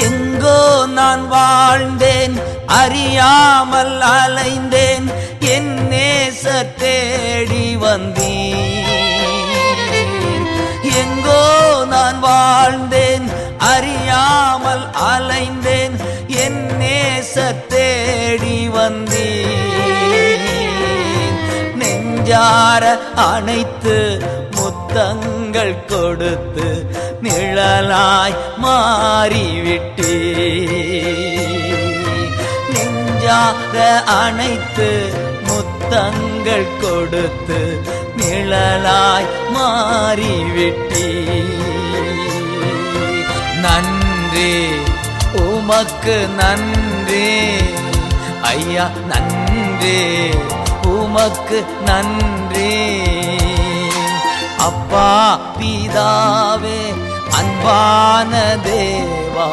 எங்கோ நான் வாழ்ந்தேன், அறியாமல் அலைந்தேன், என் நேசர் தேடி வந்தேன். எங்கோ நான் வாழ்ந்தேன், அறியாமல் அலைந்தேன், என் நேசர் தேடி வந்தேன். நெஞ்சார அணைத்து முத்தங்கள் கொடுத்து நிழலாய் மாறிவிட்டே. நெஞ்சார அணைத்து முத்தங்கள் கொடுத்து நிழலாய் மாறிவிட்டே. நன்றி உமக்கு நன்றி ஐயா, நன்றி உமக்கு நன்றி. அப்பா பிதாவே, அன்பான தேவா,